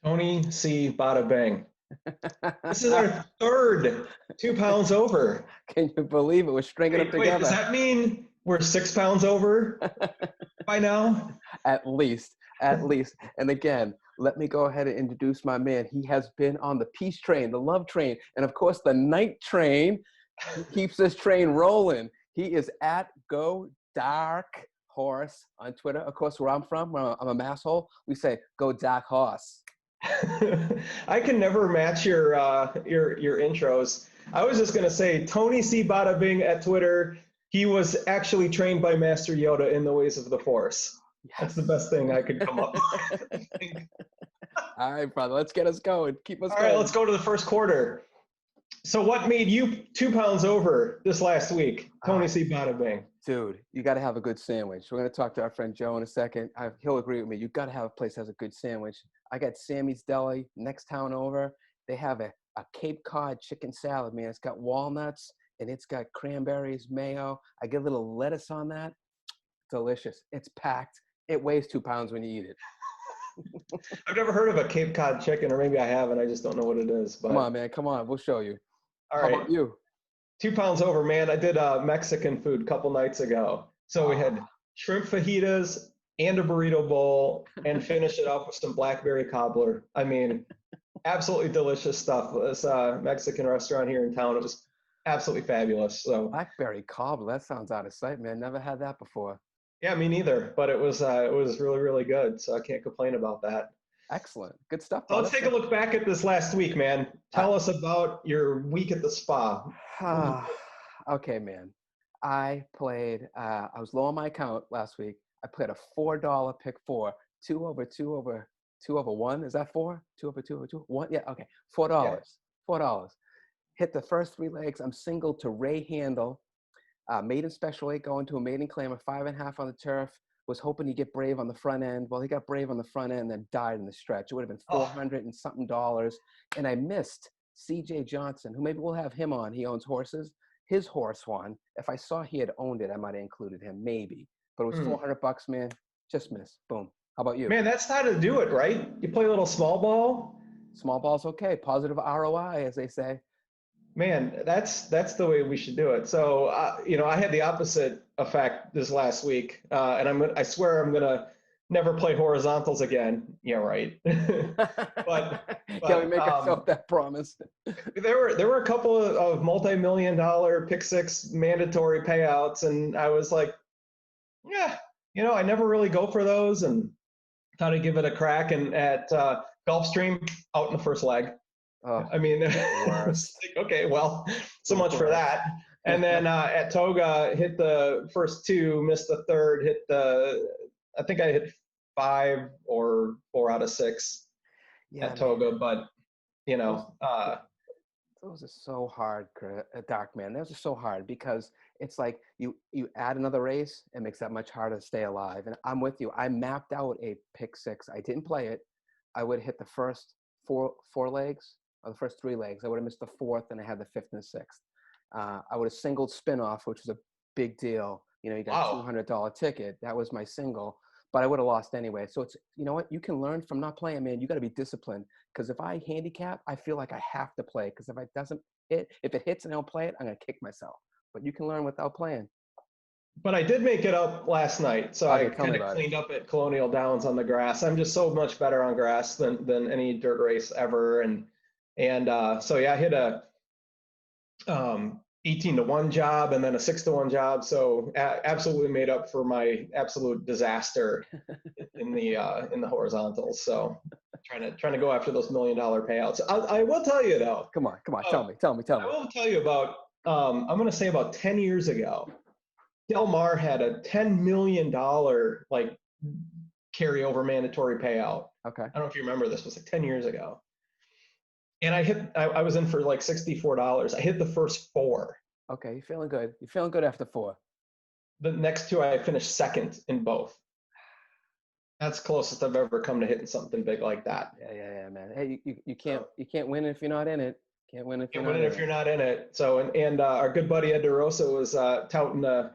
Tony C. Bada Bang. This is our third 2 pounds over. Can you believe it? We're stringing them Wait, does together. that mean we're 6 pounds over by now? At least. And again, let me go ahead and introduce my man. He has been on the peace train, the love train, and of course the night train. He keeps this train rolling. He is at Go Dark Horse on Twitter. Of course, where I'm from, I'm a masshole. We say Go Dark Horse. I can never match your intros. I was just gonna say Tony C. Bada Bing at Twitter. He was actually trained by Master Yoda in the ways of the Force. Yes. That's the best thing I could come up with. All right, brother, let's get us going. Keep us going. All right, let's go to the first quarter. So what made you 2 pounds over this last week, Tony C. Bada Bing? Dude, you got to have a good sandwich. We're going to talk to our friend Joe in a second. He'll agree with me. You got to have a place that has a good sandwich. I got Sammy's Deli, next town over. They have a Cape Cod chicken salad, man. It's got walnuts, and it's got cranberries, mayo. I get a little lettuce on that. Delicious. It's packed. It weighs 2 pounds when you eat it. I've never heard of a Cape Cod chicken, or maybe I have, and I just don't know what it is. But... Come on, man. Come on. We'll show you. All right. How about you? 2 pounds over, man. I did Mexican food a couple nights ago. So we had shrimp fajitas and a burrito bowl and finished it up with some blackberry cobbler. I mean, absolutely delicious stuff. This Mexican restaurant here in town, it was absolutely fabulous. So blackberry cobbler, that sounds out of sight, man. Never had that before. Yeah, me neither. But it was really, really good. So I can't complain about that. Excellent. Good stuff. So let's take a look back at this last week, man. Tell us about your week at the spa. Okay, man. I played, I was low on my account last week. I played a $4 pick four, 2 over 1. Is that 4? 2 over 2 over 2? 1? Yeah, okay. $4. Yeah. $4. Hit the first 3 legs. I'm single to Ray Handel. Maiden special 8 going to a maiden claimer, 5.5 on the turf. Was hoping to get brave on the front end. Well, he got brave on the front end, then died in the stretch. It would have been $400 and something. And I missed CJ Johnson, who maybe we'll have him on. He owns horses. His horse won. If I saw he had owned it, I might have included him, maybe. But it was $400, man. Just missed. Boom. How about you? Man, that's how to do it, right? You play a little small ball. Small ball's okay. Positive ROI, as they say. Man, that's the way we should do it. So, I had the opposite effect this last week, and I swear I'm gonna never play horizontals again. Yeah, right. but can we make ourselves that promise? There were a couple of multi-million-dollar pick six mandatory payouts, and I was like, yeah, I never really go for those, and thought I'd give it a crack. And at Gulfstream, out in the first leg. Oh, I mean, okay, well, so much for that. And then at Toga, hit the first 2, missed the third, I think I hit 5 or 4 out of 6 at Toga. But, those are so hard, Dark Man. Those are so hard because it's like you add another race, it makes that much harder to stay alive. And I'm with you. I mapped out a pick 6. I didn't play it. I would hit the first four legs. Or the first 3 legs. I would have missed the 4th, and I had the 5th and the 6th. I would have singled spinoff, which was a big deal. You got a $200 ticket. That was my single, but I would have lost anyway. So it's, you know what? You can learn from not playing, man. You got to be disciplined. Because if I handicap, I feel like I have to play. Because if it hits and I don't play it, I'm gonna kick myself. But you can learn without playing. But I did make it up last night, so I kind of cleaned up at Colonial Downs on the grass. I'm just so much better on grass than any dirt race ever, and so yeah, I hit a 18-to-1 job and then a 6-to-1 job. So absolutely made up for my absolute disaster in the horizontals. So trying to go after those $1 million payouts. I will tell you though. Come on, tell me. I will tell you about. I'm going to say about 10 years ago, Del Mar had a $10 million like carryover mandatory payout. Okay. I don't know if you remember this. It was like 10 years ago. And I was in for like $64. I hit the first 4. Okay, you're feeling good. You're feeling good after 4. The next 2, I finished second in both. That's closest I've ever come to hitting something big like that. Yeah, man. Hey, you can't win if you're not in it. Can't win if you're not in it. So, and our good buddy Ed DeRosa was touting a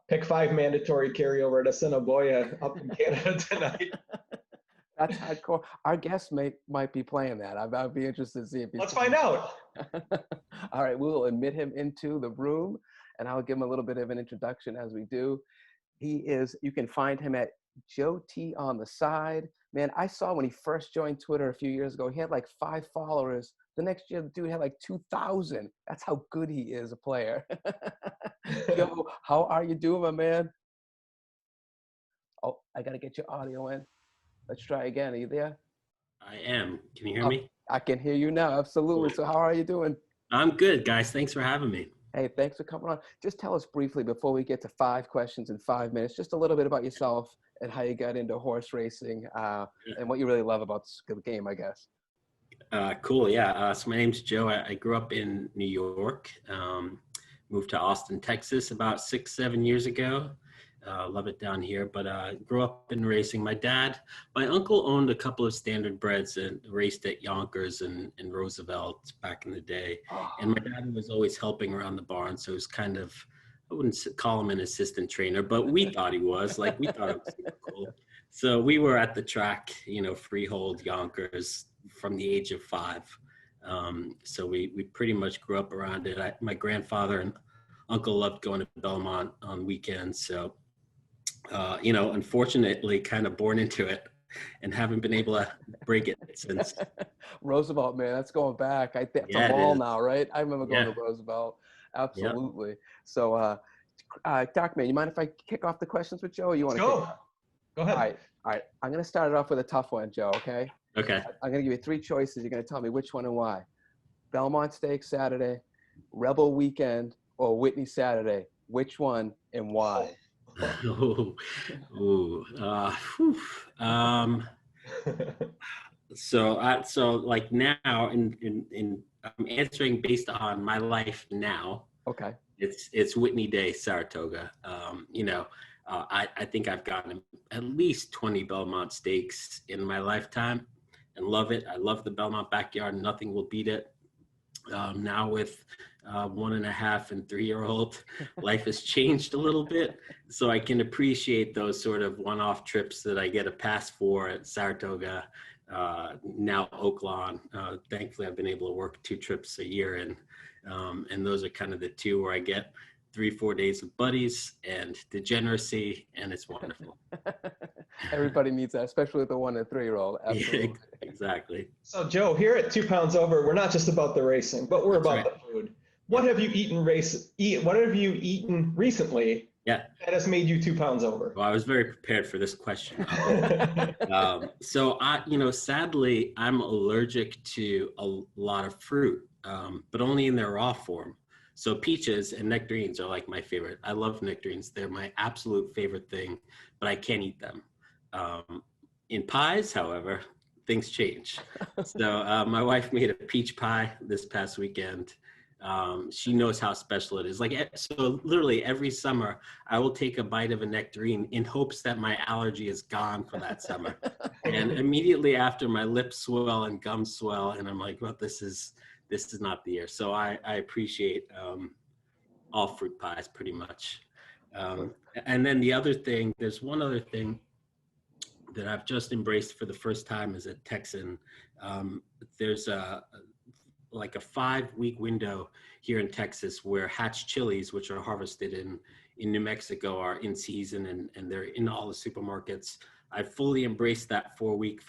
pick 5 mandatory carryover at Assiniboia up in Canada tonight. That's hardcore. Our guest might be playing that. I'd be interested to see if he's. Let's find out. All right, we will admit him into the room, and I'll give him a little bit of an introduction as we do. You can find him at Joe T on the side. Man, I saw when he first joined Twitter a few years ago, he had like 5 followers. The next year, the dude had like 2,000. That's how good he is a player. Joe, how are you doing, my man? Oh, I got to get your audio in. Let's try again. Are you there? I am. Can you hear me? I can hear you now. Absolutely. Cool. So how are you doing? I'm good, guys. Thanks for having me. Hey, thanks for coming on. Just tell us briefly before we get to 5 questions in 5 minutes, just a little bit about yourself and how you got into horse racing and what you really love about the game, I guess. Cool. Yeah. So my name's Joe. I grew up in New York, moved to Austin, Texas about 6-7 years ago. Love it down here, but grew up in racing. My uncle owned a couple of Standardbreds and raced at Yonkers and Roosevelt back in the day. And my dad was always helping around the barn. So it was kind of, I wouldn't call him an assistant trainer, but we thought he was. Like, we thought it was super cool. So we were at the track, freehold Yonkers from the age of 5. So we pretty much grew up around it. My grandfather and uncle loved going to Belmont on weekends. So, unfortunately kind of born into it and haven't been able to break it since. Roosevelt, man, that's going back. I think it's a mall now, right? I remember going to Roosevelt. Absolutely. Yep. So, Doc, man, you mind if I kick off the questions with Joe? Or you want to go ahead. All right. I'm going to start it off with a tough one, Joe, okay? Okay. I'm going to give you 3 choices. You're going to tell me which one and why. Belmont Stakes Saturday, Rebel Weekend, or Whitney Saturday. Which one and why? So like now in I'm answering based on my life now. Okay. It's Whitney Day, Saratoga. I think I've gotten at least 20 Belmont Stakes in my lifetime and love it. I love the Belmont backyard. Nothing will beat it. Now with 1.5 and 3-year-old, life has changed a little bit. So I can appreciate those sort of one-off trips that I get a pass for at Saratoga, now Oaklawn. Thankfully, I've been able to work 2 trips a year. And those are kind of the 2 where I get 3-4 days with buddies and degeneracy, and it's wonderful. Everybody needs that, especially with the 1 and 3-year-old. Absolutely. Yeah, exactly. So Joe, here at 2 Pounds Over, we're not just about the racing, but we're about the food. What have you What have you eaten recently? Yeah. That has made you 2 pounds over? Well, I was very prepared for this question. So sadly, I'm allergic to a lot of fruit, but only in their raw form. So peaches and nectarines are like my favorite. I love nectarines. They're my absolute favorite thing, but I can't eat them. In pies, however, things change. So my wife made a peach pie this past weekend. She knows how special it is. So literally every summer I will take a bite of a nectarine in hopes that my allergy is gone for that summer. And immediately after, my lips swell and gums swell. And I'm like, well, this is not the year. So I appreciate all fruit pies pretty much. And then the other thing, there's one other thing that I've just embraced for the first time as a Texan. There's a 5-week window here in Texas where hatch chilies, which are harvested in New Mexico, are in season and they're in all the supermarkets. I fully embraced that 5-week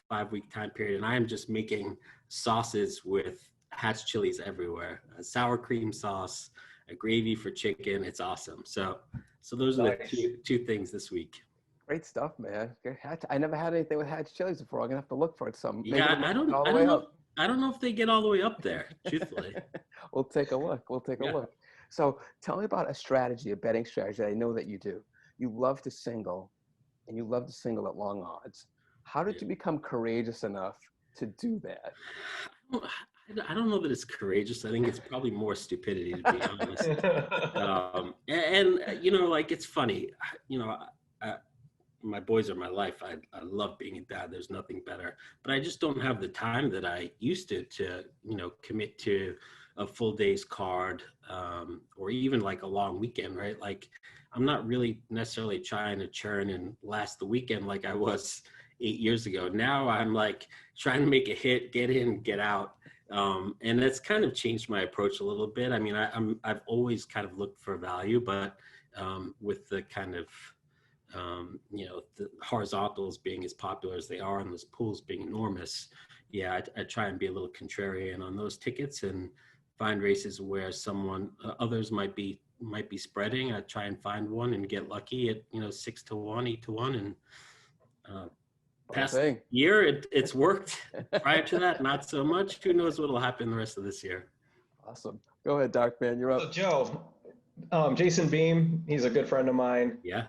time period, and I am just making sauces with hatch chilies everywhere. A sour cream sauce, a gravy for chicken. It's awesome. So those are the two things this week. Great stuff, man. I never had anything with hatch chilies before. I'm gonna have to look for it some. Yeah, I don't know if they get all the way up there, truthfully. We'll take a look. Look. So tell me about a betting strategy that I know that you do. You love to single, and you love to single at long odds. How did you become courageous enough to do that? I don't know that it's courageous. I think it's probably more stupidity, to be honest. It's funny. My boys are my life. I love being a dad. There's nothing better. But I just don't have the time that I used to commit to a full day's card or even like a long weekend, right? Like I'm not really necessarily trying to churn and last the weekend like I was 8 years ago. Now I'm like trying to make a hit, get in, get out. And that's kind of changed my approach a little bit. I mean, I've always kind of looked for value, but with the kind of, the horizontals being as popular as they are and those pools being enormous, yeah, I try and be a little contrarian on those tickets and find races where others might be spreading. I try and find one and get lucky at 6-1, 8-1, and past year it's worked. Prior to that, not so much. Who knows what'll happen the rest of this year? Awesome. Go ahead, Dark Man. You're up. So Joe, Jason Beam, he's a good friend of mine. Yeah.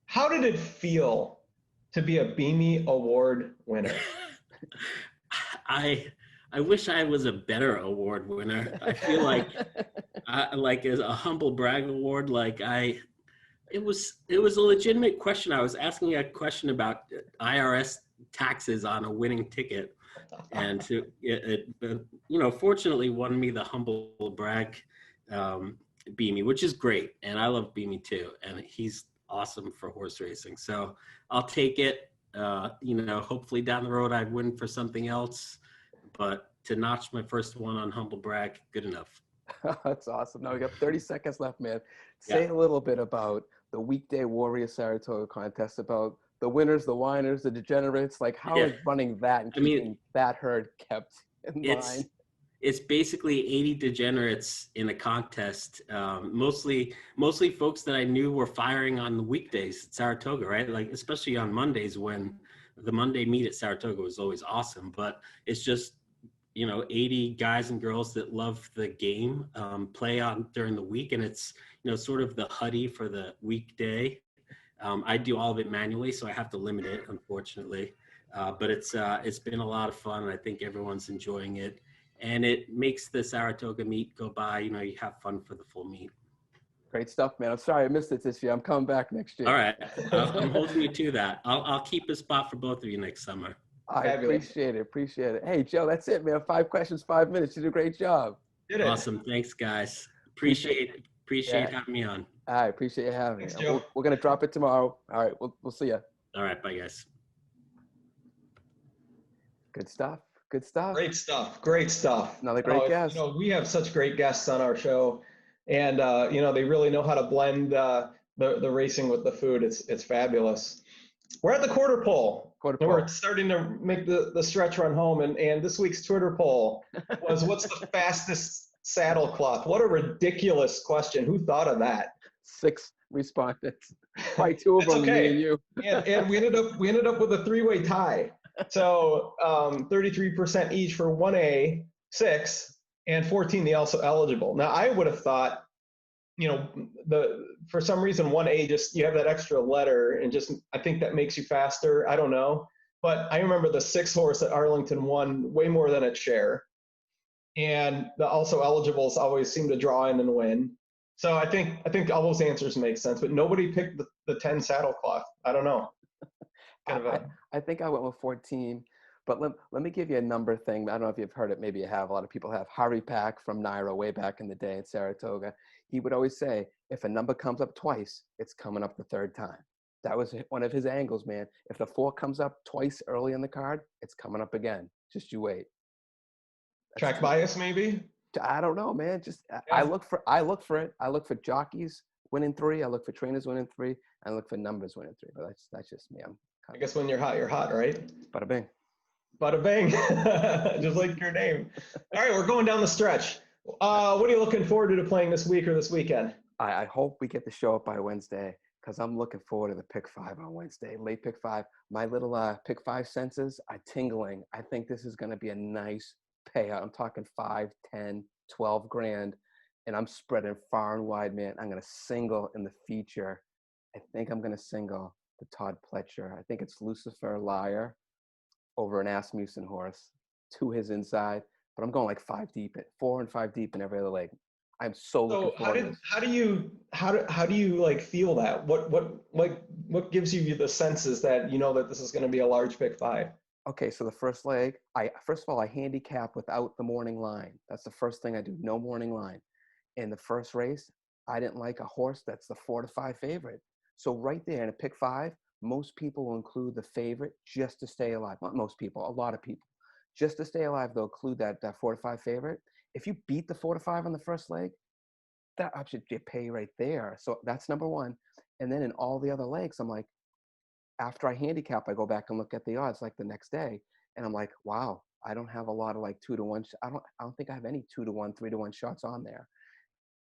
How did it feel to be a Beamy Award winner? I wish I was a better award winner. I feel like as a humble brag award, it was a legitimate question. I was asking a question about IRS taxes on a winning ticket, and fortunately won me the humble brag Beamy, which is great, and I love Beamy too, and he's awesome for horse racing. So I'll take it. Hopefully down the road I'd win for something else, but to notch my first one on humble brag, good enough. That's awesome. Now we got 30 seconds left, man. Say a little bit about the Weekday Warrior Saratoga Contest, about the winners, the whiners, the degenerates. Like, how is running that and keeping that herd kept in line? It's basically 80 degenerates in a contest. Mostly folks that I knew were firing on the weekdays at Saratoga, right? Like, especially on Mondays, when the Monday meet at Saratoga was always awesome. But it's just, 80 guys and girls that love the game, play on during the week. And it's, sort of the Huddy for the weekday. I do all of it manually, so I have to limit it, unfortunately. But it's been a lot of fun, and I think everyone's enjoying it. And it makes the Saratoga meet go by. You have fun for the full meet. Great stuff, man. I'm sorry I missed it this year. I'm coming back next year. All right. I'm holding you to that. I'll keep a spot for both of you next summer. I appreciate it. Hey, Joe, that's it, man. 5 questions, 5 minutes. You did a great job. Did it. Awesome. Thanks, guys. Appreciate having me on. I appreciate you having me. Thanks, Joe. We're going to drop it tomorrow. All right. We'll see you. All right. Bye, guys. Good stuff. Great stuff. Another great guest. We have such great guests on our show, and they really know how to blend the racing with the food. It's fabulous. We're at the quarter pole. And we're starting to make the stretch run home, and this week's Twitter poll was, what's the fastest saddle cloth? What a ridiculous question. Who thought of that? 6 respondents. Probably 2 of them, me and you. and we ended up with a 3-way tie. So 33% each for 1A, 6, and 14 the also eligible. Now I would have thought, for some reason 1A, just you have that extra letter, and just I think that makes you faster. I don't know, but I remember the 6 horse at Arlington won way more than its share, and the also eligibles always seem to draw in and win. So I think all those answers make sense, but nobody picked the 10 saddle cloth. I don't know. I think I went with 14, but let me give you a number thing. I don't know if you've heard it. Maybe you have. A lot of people have. Harry Pack from Naira way back in the day in Saratoga, he would always say, if a number comes up twice, it's coming up the 3rd time. That was one of his angles, man. If the 4 comes up twice early in the card, it's coming up again. Just you wait. Track bias, maybe? I don't know, man. Just I look for it. I look for jockeys winning 3. I look for trainers winning 3. I look for numbers winning 3. But that's just me. I guess when you're hot, right? Bada bing. Bada bing. Just like your name. All right, we're going down the stretch. What are you looking forward to playing this week or this weekend? I hope we get to show up by Wednesday, because I'm looking forward to the pick 5 on Wednesday. Late pick 5. My little pick 5 senses are tingling. I think this is going to be a nice payout. I'm talking 5, 10, 12 grand, and I'm spreading far and wide, man. I'm going to single in the feature. I think I'm going to single the Todd Pletcher. I think it's Lucifer Liar over an Asmussen horse to his inside, but I'm going like 5 deep, 4 and 5 deep in every other leg. I'm so looking forward to this. How do you like feel that? What gives you the senses that that this is going to be a large pick 5? Okay, so the first leg, first of all I handicap without the morning line. That's the first thing I do. No morning line. In the first race, I didn't like a horse that's the 4 to 5 favorite. So right there in a pick 5, most people will include the favorite just to stay alive. Not most people, a lot of people. Just to stay alive, they'll include that 4 to 5 favorite. If you beat the 4 to 5 on the first leg, that should get pay right there. So that's number one. And then in all the other legs, I'm like, after I handicap, I go back and look at the odds like the next day, and I'm like, wow, I don't have a lot of like 2 to 1. I don't think I have any 2 to 1, 3 to 1 shots on there,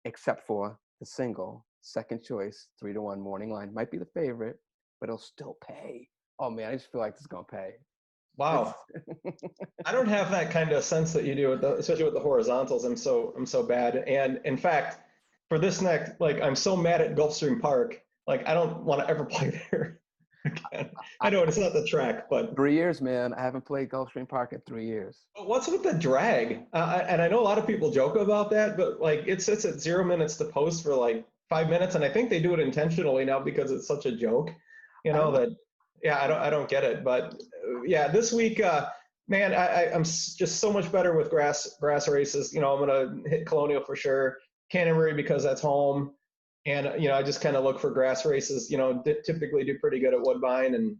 except for the single second choice 3 to 1 morning line. Might be the favorite, but it'll still pay. Oh man, I just feel like it's gonna pay. Wow. I don't have that kind of sense that you do, especially with the horizontals. I'm so bad. And in fact, for this next, like, I'm so mad at Gulfstream Park. Like, I don't want to ever play there again. I know it's not the track, but 3 years, man. I haven't played Gulfstream Park in 3 years. What's with the drag? And I know a lot of people joke about that, but like it sits at 0 minutes to post for like 5 minutes, and I think they do it intentionally now because it's such a joke. Yeah, I don't get it. But yeah, this week, man, I'm just so much better with grass races. I'm gonna hit Colonial for sure, Canterbury because that's home, and I just kind of look for grass races. Typically do pretty good at Woodbine, and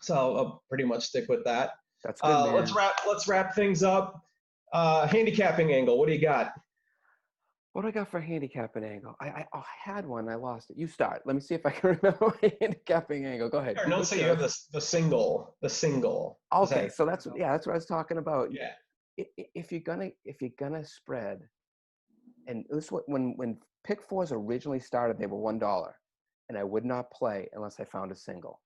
so I'll pretty much stick with that. That's good, man. Let's wrap things up. Handicapping angle. What do you got? What do I got for handicapping angle? I had one. I lost it. You start. Let me see if I can remember my handicapping angle. Go ahead. No, so you have the single. Okay, so that's what I was talking about. Yeah. If you're gonna spread, and this is when pick fours originally started, they were $1, and I would not play unless I found a single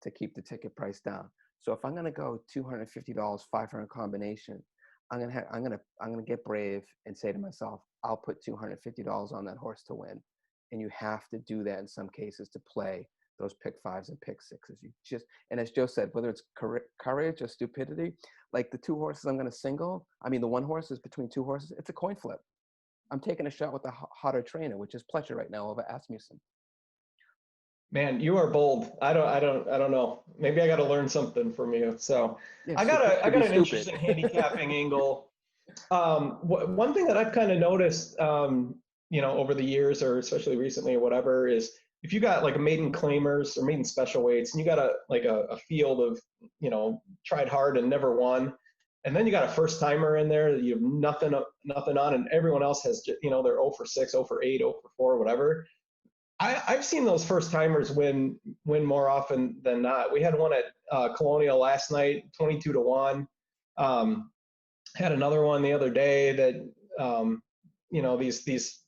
to keep the ticket price down. So if I'm gonna go $250, 500 combination, I'm gonna get brave and say to myself, I'll put $250 on that horse to win. And you have to do that in some cases to play those pick fives and pick sixes. And as Joe said, whether it's courage or stupidity, like the 2 horses I'm gonna single, the 1 horse is between 2 horses, it's a coin flip. I'm taking a shot with the hotter trainer, which is Pletcher right now over Asmussen. Man, you are bold. I don't know. Maybe I got to learn something from you. So Yeah, I got an interesting handicapping angle. One thing that I've kind of noticed, over the years, or especially recently or whatever, is if you got like a maiden claimers or maiden special weights, and you got a field of, tried hard and never won, and then you got a first timer in there that you have nothing on, and everyone else has, they're 0 for 6, 0 for 8, 0 for 4, whatever. I've seen those first timers win more often than not. We had one at Colonial last night, 22 to 1. Had another one the other day that these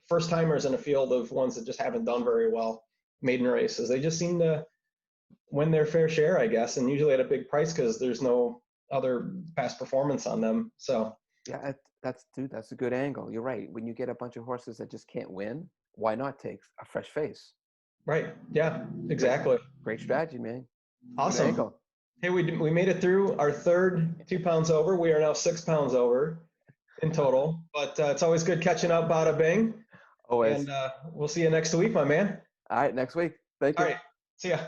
first timers in a field of ones that just haven't done very well, maiden races. They just seem to win their fair share, I guess, and usually at a big price because there's no other past performance on them. So yeah, that's a good angle. You're right. When you get a bunch of horses that just can't win, why not take a fresh face? Right. Yeah, exactly. Great strategy, man. Awesome. Hey, we made it through our third 2 pounds over. We are now 6 pounds over in total, but it's always good catching up, bada bing. Always. And we'll see you next week, my man. All right, next week. Thank you. All right. See ya.